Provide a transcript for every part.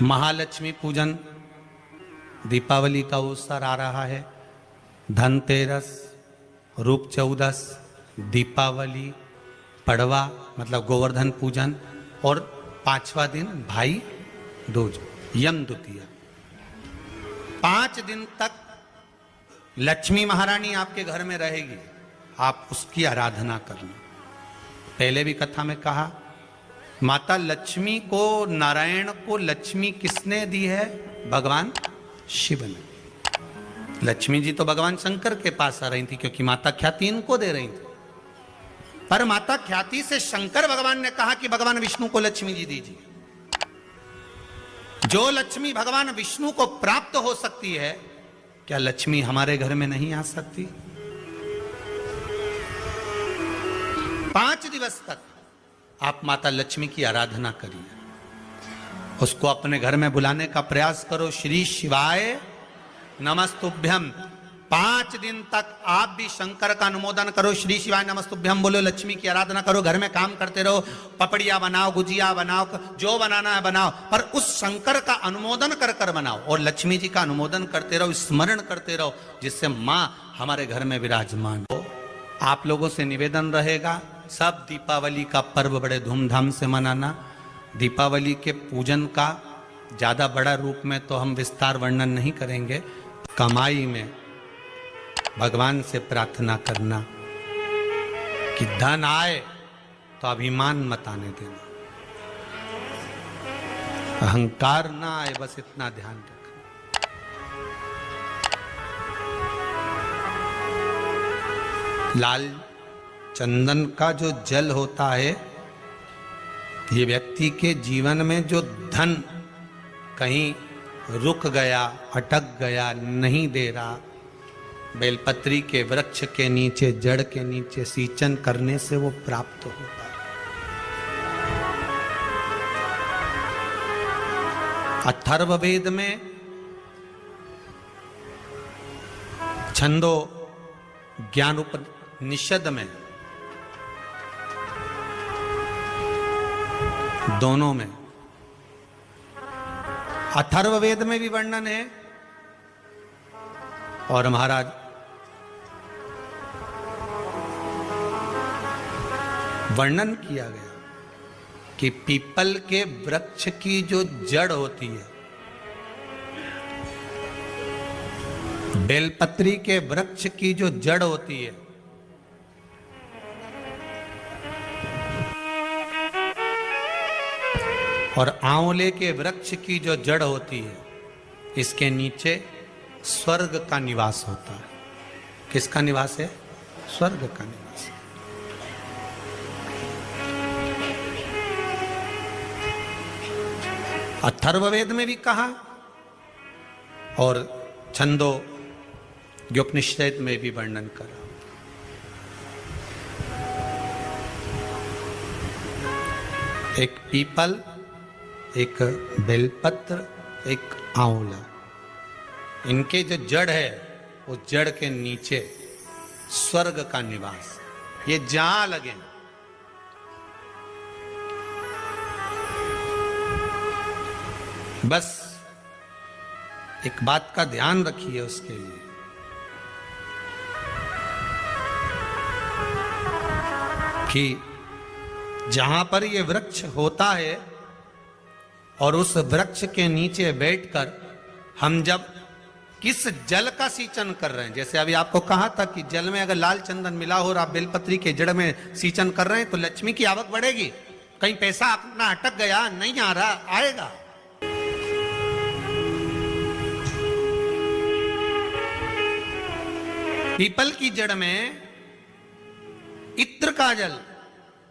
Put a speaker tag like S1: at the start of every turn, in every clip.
S1: महालक्ष्मी पूजन, दीपावली का अवसर आ रहा है, धनतेरस, रूप चौदस, दीपावली, पड़वा मतलब गोवर्धन पूजन और 5वां दिन भाई दूज यम द्वितीया। 5 दिन तक लक्ष्मी महारानी आपके घर में रहेगी, आप उसकी आराधना करना। पहले भी कथा में कहा, माता लक्ष्मी को, नारायण को लक्ष्मी किसने दी है? भगवान शिव ने। लक्ष्मी जी तो भगवान शंकर के पास आ रही थी क्योंकि माता ख्याति इनको दे रही थी, पर माता ख्याति से शंकर भगवान ने कहा कि भगवान विष्णु को लक्ष्मी जी दीजिए। जो लक्ष्मी भगवान विष्णु को प्राप्त हो सकती है, क्या लक्ष्मी हमारे घर में नहीं आ सकती? 5 दिवस तक आप माता लक्ष्मी की आराधना करिए, उसको अपने घर में बुलाने का प्रयास करो। श्री शिवाय नमस्तुभ्यम। 5 दिन तक आप भी शंकर का अनुमोदन करो, श्री शिवाय नमस्तुभ्यम बोलो, लक्ष्मी की आराधना करो, घर में काम करते रहो, पपड़िया बनाओ, गुजिया बनाओ, जो बनाना है बनाओ, पर उस शंकर का अनुमोदन कर कर बनाओ और लक्ष्मी जी का अनुमोदन करते रहो, स्मरण करते रहो, जिससे माँ हमारे घर में विराजमान हो। आप लोगों से निवेदन रहेगा, सब दीपावली का पर्व बड़े धूमधाम से मनाना। दीपावली के पूजन का ज्यादा बड़ा रूप में तो हम विस्तार वर्णन नहीं करेंगे। कमाई में भगवान से प्रार्थना करना कि धन आए तो अभिमान मत आने देना, अहंकार ना आए, बस इतना ध्यान रखना। लाल चंदन का जो जल होता है, ये व्यक्ति के जीवन में जो धन कहीं रुक गया, अटक गया, नहीं दे रहा, बेलपत्री के वृक्ष के नीचे, जड़ के नीचे सींचन करने से वो प्राप्त होता है। अथर्ववेद में छंदो ज्ञान उपनिषद में, दोनों में, अथर्ववेद में भी वर्णन है और महाराज वर्णन किया गया कि पीपल के वृक्ष की जो जड़ होती है, बेलपत्री के वृक्ष की जो जड़ होती है, और आंवले के वृक्ष की जो जड़ होती है, इसके नीचे स्वर्ग का निवास होता है। किसका निवास है? स्वर्ग का निवास है। अथर्ववेद में भी कहा और छंदो उपनिषद में भी वर्णन करा। एक पीपल, एक बेलपत्र, एक आंवला, इनके जो जड़ है, वो जड़ के नीचे स्वर्ग का निवास। ये जहां लगे, बस एक बात का ध्यान रखिए उसके लिए, कि जहां पर ये वृक्ष होता है और उस वृक्ष के नीचे बैठकर हम जब किस जल का सींचन कर रहे हैं, जैसे अभी आपको कहा था कि जल में अगर लाल चंदन मिला हो और आप बेलपत्री के जड़ में सींचन कर रहे हैं तो लक्ष्मी की आवक बढ़ेगी। कहीं पैसा अपना अटक गया, नहीं आ रहा, आएगा। पीपल की जड़ में इत्र का जल,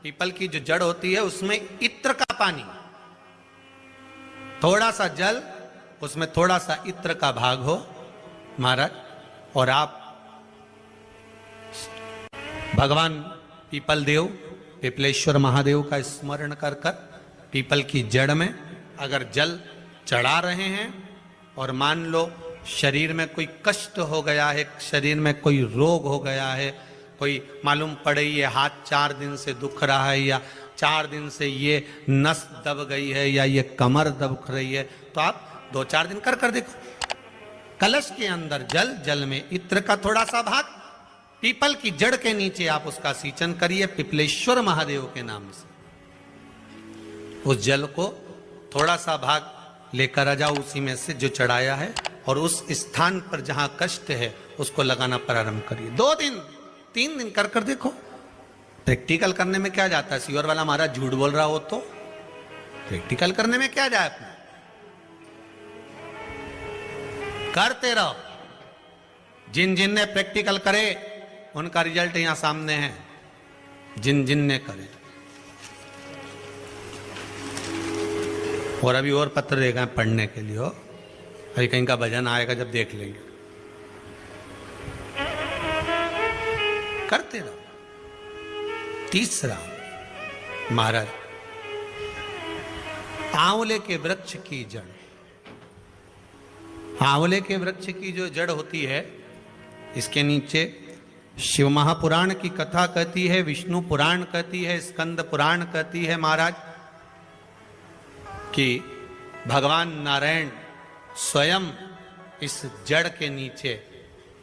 S1: पीपल की जो जड़ होती है उसमें इत्र का पानी, थोड़ा सा जल, उसमें थोड़ा सा इत्र का भाग हो महाराज, और आप भगवान पीपल देव, पिपलेश्वर महादेव का स्मरण कर कर पीपल की जड़ में अगर जल चढ़ा रहे हैं, और मान लो शरीर में कोई कष्ट हो गया है, शरीर में कोई रोग हो गया है, कोई मालूम पड़े ये हाथ 4 दिन से दुख रहा है या 4 दिन से ये नस दब गई है या ये कमर दब रही है, तो आप 2-4 दिन कर देखो। कलश के अंदर जल, जल में इत्र का थोड़ा सा भाग, पीपल की जड़ के नीचे आप उसका सींचन करिए पिपलेश्वर महादेव के नाम से। उस जल को थोड़ा सा भाग लेकर आ जाओ उसी में से जो चढ़ाया है, और उस स्थान पर जहां कष्ट है उसको लगाना प्रारंभ करिए। 2 दिन 3 दिन कर देखो। प्रैक्टिकल करने में क्या जाता है? सीवर वाला महाराज झूठ बोल रहा हो तो प्रैक्टिकल करने में क्या जाए, अपने करते रहो। जिन जिन ने प्रैक्टिकल करे उनका रिजल्ट यहां सामने है, जिन जिन ने करे। और अभी और पत्र देगा पढ़ने के लिए, हो अभी कहीं का भजन आएगा जब देख लेंगे। करते रहो। तीसरा, महाराज आंवले के वृक्ष की जड़। आंवले के वृक्ष की जो जड़ होती है, इसके नीचे शिव महापुराण की कथा कहती है, विष्णु पुराण कहती है, स्कंद पुराण कहती है महाराज कि भगवान नारायण स्वयं इस जड़ के नीचे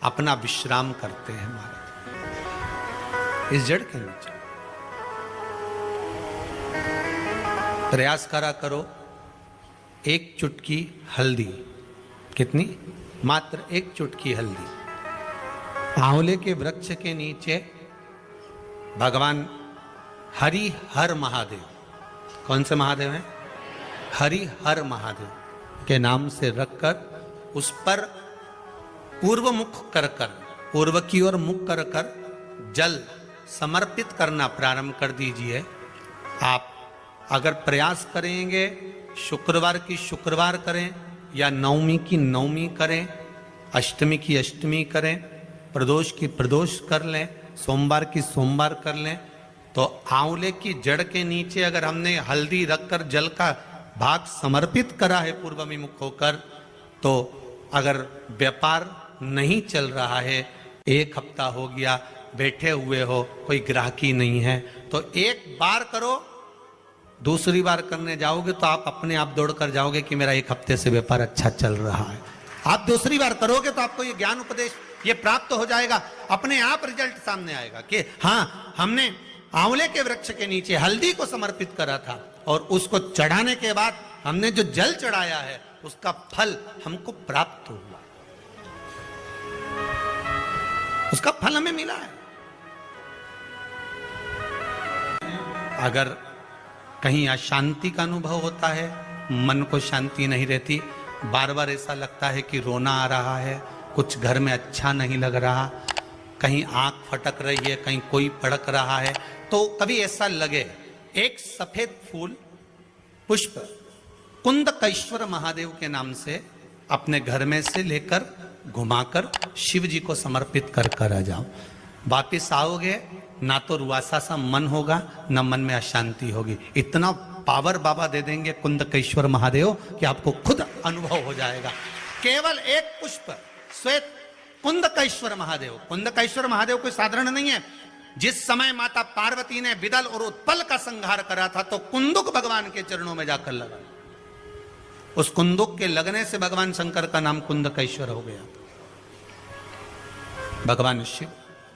S1: अपना विश्राम करते हैं महाराज। इस जड़ के नीचे प्रयास करा करो। 1 चुटकी हल्दी, कितनी? मात्र 1 चुटकी हल्दी। आंवले के वृक्ष के नीचे भगवान हरि हर महादेव, कौन से महादेव हैं? हरि हर महादेव के नाम से रखकर उस पर पूर्व मुख कर कर, पूर्व की ओर मुख कर कर जल समर्पित करना प्रारंभ कर दीजिए। आप अगर प्रयास करेंगे, शुक्रवार की शुक्रवार करें या नवमी की नवमी करें, अष्टमी की अष्टमी करें, प्रदोष की प्रदोष कर लें, सोमवार की सोमवार कर लें, तो आंवले की जड़ के नीचे अगर हमने हल्दी रखकर जल का भाग समर्पित करा है पूर्वभिमुख होकर, तो अगर व्यापार नहीं चल रहा है, 1 हफ्ता हो गया बैठे हुए हो, कोई ग्राहकी नहीं है, तो 1 बार करो। दूसरी बार करने जाओगे तो आप अपने आप दौड़ कर जाओगे कि मेरा 1 हफ्ते से व्यापार अच्छा चल रहा है। आप दूसरी बार करोगे तो आपको ये ज्ञान उपदेश ये प्राप्त हो जाएगा, अपने आप रिजल्ट सामने आएगा कि हाँ, हमने आंवले के वृक्ष के नीचे हल्दी को समर्पित करा था और उसको चढ़ाने के बाद हमने जो जल चढ़ाया है उसका फल हमको प्राप्त हुआ, उसका फल हमें मिला है। अगर कहीं अशांति का अनुभव होता है, मन को शांति नहीं रहती, बार बार ऐसा लगता है कि रोना आ रहा है, कुछ घर में अच्छा नहीं लग रहा, कहीं आंख फटक रही है, कहीं कोई पड़क रहा है, तो कभी ऐसा लगे, एक सफेद फूल पुष्प कुंदकेश्वर महादेव के नाम से अपने घर में से लेकर घुमाकर शिव जी को समर्पित कर कर आ जाओ। वापिस आओगे ना तो रुआसा सा मन होगा, ना मन में अशांति होगी। इतना पावर बाबा दे देंगे कुंदकेश्वर महादेव कि आपको खुद अनुभव हो जाएगा। केवल 1 पुष्प श्वेत कुंदकेश्वर महादेव। कुंदकेश्वर महादेव कोई साधारण नहीं है। जिस समय माता पार्वती ने विदल और उत्पल का संहार करा था तो कुंदुक भगवान के चरणों में जाकर लगा। उस कुंदुक के लगने से भगवान शंकर का नाम कुंदकेश्वर हो गया। भगवान शिव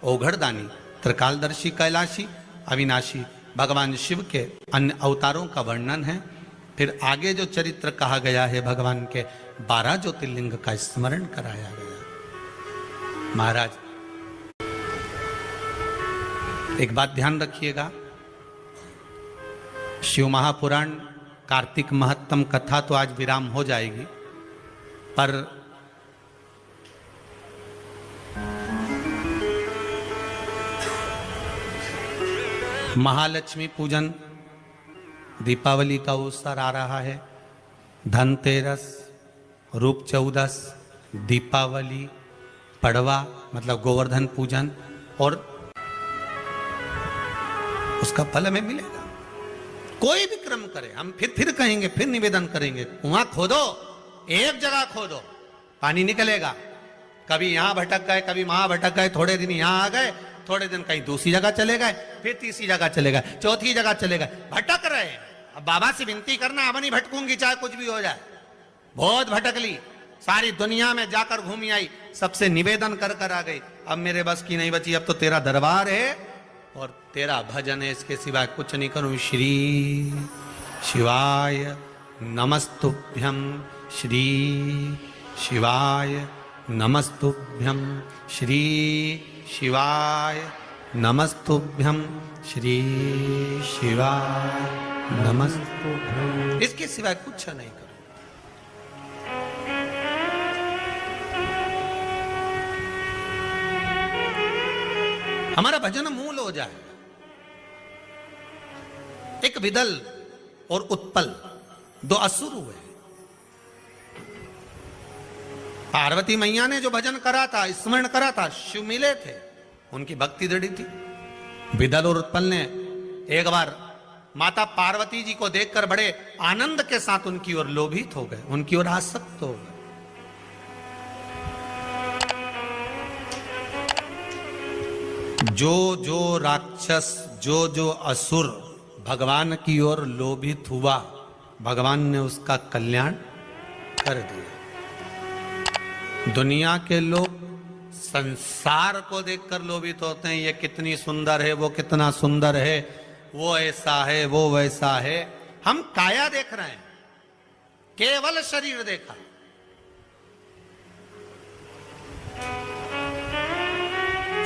S1: ओघड़दानी, त्रिकालदर्शी, कैलाशी, अविनाशी भगवान शिव के अन्य अवतारों का वर्णन है। फिर आगे जो चरित्र कहा गया है, भगवान के 12 ज्योतिर्लिंग का स्मरण कराया गया। महाराज एक बात ध्यान रखिएगा, शिव महापुराण कार्तिक महत्तम कथा तो आज विराम हो जाएगी, पर महालक्ष्मी पूजन, दीपावली का अवसर आ रहा है, धनतेरस, रूप चौदस, दीपावली, पड़वा मतलब गोवर्धन पूजन, और उसका फल हमें मिलेगा। कोई भी क्रम करे, हम फिर कहेंगे, फिर निवेदन करेंगे, कुआं खोदो, एक जगह खोदो, पानी निकलेगा। कभी यहां भटक गए, कभी वहां भटक गए, थोड़े दिन यहां आ गए, थोड़े दिन कहीं दूसरी जगह चले गए, फिर तीसरी जगह चले गए, चौथी जगह चले गए, भटक रहे। अब बाबा से विनती करना, अब नहीं भटकूंगी चाहे कुछ भी हो जाए। बहुत भटक ली, सारी दुनिया में जाकर घूमी आई, सबसे निवेदन कर कर आ गई, अब मेरे बस की नहीं बची, अब तो तेरा दरबार है और तेरा भजन है, इसके सिवाय कुछ नहीं करूं। श्री शिवाय नमस्तुभ्यं, श्री शिवाय नमस्तुभ्यं, श्री शिवाय नमस्तुभ्यं, श्री शिवाय नमस्तुभ्यं, इसके सिवाय कुछ नहीं करूं। हमारा भजन मूल हो जाए। एक विदल और उत्पल दो असुर हुए। पार्वती मैया ने जो भजन करा था, स्मरण करा था, शिव मिले थे, उनकी भक्ति दृढ़ी थी। विदल और उत्पल ने एक बार माता पार्वती जी को देखकर बड़े आनंद के साथ उनकी ओर लोभित हो गए, उनकी ओर आसक्त हो गए। जो जो राक्षस, जो जो असुर भगवान की ओर लोभित हुआ, भगवान ने उसका कल्याण कर दिया। दुनिया के लोग संसार को देखकर लोभित होते हैं, ये कितनी सुंदर है, वो कितना सुंदर है, वो ऐसा है, वो वैसा है। हम काया देख रहे हैं, केवल शरीर देखा।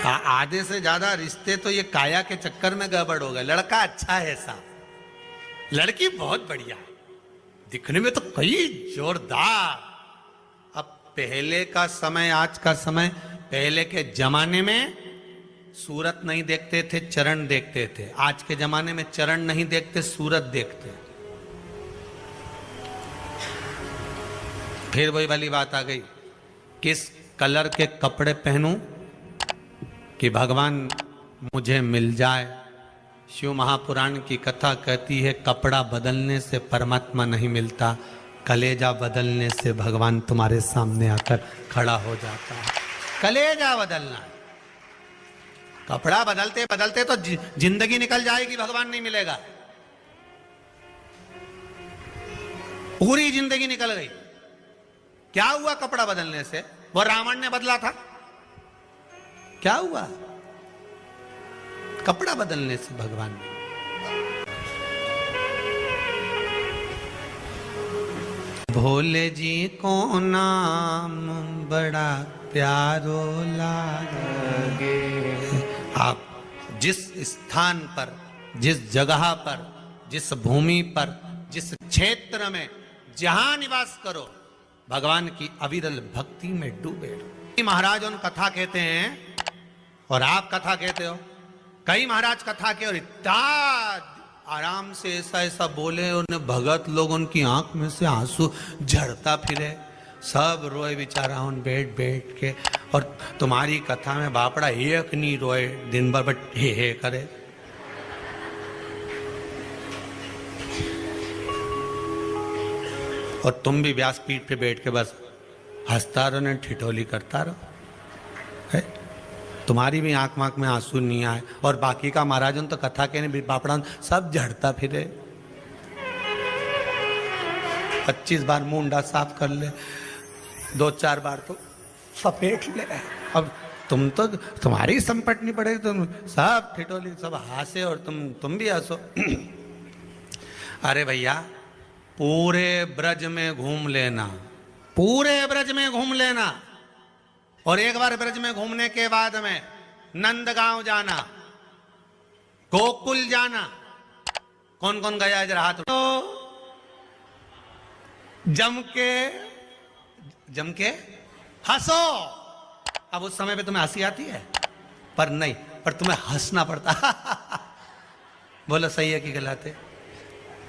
S1: आधे से ज्यादा रिश्ते तो ये काया के चक्कर में गड़बड़ हो गए। लड़का अच्छा है ऐसा, लड़की बहुत बढ़िया है, दिखने में तो कई जोरदार। अब पहले का समय, आज का समय, पहले के जमाने में सूरत नहीं देखते थे, चरण देखते थे। आज के जमाने में चरण नहीं देखते, सूरत देखते। फिर वही वाली बात आ गई, किस कलर के कपड़े पहनूं कि भगवान मुझे मिल जाए। शिव महापुराण की कथा कहती है, कपड़ा बदलने से परमात्मा नहीं मिलता, कलेजा बदलने से भगवान तुम्हारे सामने आकर खड़ा हो जाता है। कलेजा बदलना, कपड़ा बदलते बदलते तो जिंदगी निकल जाएगी, भगवान नहीं मिलेगा। पूरी जिंदगी निकल गई। क्या हुआ कपड़ा बदलने से? वो रावण ने बदला था, क्या हुआ? कपड़ा बदलने से भगवान ने। भोले जी को नाम बड़ा प्यारो लागे। आप जिस स्थान पर, जिस जगह पर, जिस भूमि पर, जिस क्षेत्र में जहां निवास करो, भगवान की अविरल भक्ति में डूबे रहो। महाराज उन कथा कहते हैं और आप कथा कहते हो। कई महाराज कथा के और इतना आराम से ऐसा ऐसा बोले, उन्हें भगत लोग उनकी आंख में से आंसू झड़ता फिरे, सब रोए बेचारा उन बैठ बैठ के। और तुम्हारी कथा में बापड़ा एक नहीं रोए दिन भर, बट हे करे। और तुम भी व्यासपीठ पे बैठ के बस हंसता रहो, ने ठिठोली करता रहो। तुम्हारी भी आंख मांख में आंसू नहीं आए, और बाकी का महाराजन तो कथा के नहीं बापड़ा सब झड़ता फिरे। 25 बार मुंडा साफ कर ले, 2-4 बार तो सपेट ले। अब तुम तो, तुम्हारी संपटनी पड़ेगी, तुम सब ठिठोली, सब हंसे और तुम भी हंसो। अरे भैया, पूरे ब्रज में घूम लेना, पूरे ब्रज में घूम लेना, और एक बार ब्रज में घूमने के बाद में नंदगांव जाना, गोकुल जाना। कौन कौन गया इधर हाथ उठाओ। जम के हंसो। अब उस समय पे तुम्हें हंसी आती है, पर नहीं, पर तुम्हें हंसना पड़ता। बोलो सही है कि गलत है?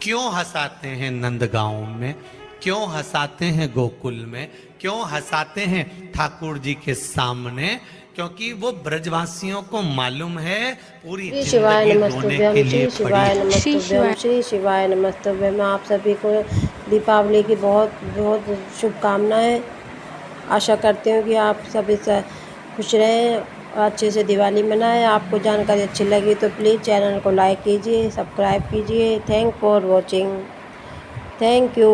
S1: क्यों हंसाते हैं नंदगांव में, क्यों हंसाते हैं गोकुल में, क्यों हंसाते हैं ठाकुर जी के सामने? क्योंकि वो ब्रजवासियों को मालूम है पूरी
S2: शिवाय नमस्तुभ्यम, श्री शिवाय नमस्तुभ्यम, श्री शिवाय नमस्तुभ्यम। आप सभी को दीपावली की बहुत बहुत शुभकामनाएं। आशा करती हूँ कि आप सभी खुश रहें अच्छे से दिवाली मनाएं। आपको जानकारी अच्छी लगी तो प्लीज़ चैनल को लाइक कीजिए, सब्सक्राइब कीजिए। Thank for watching. Thank you.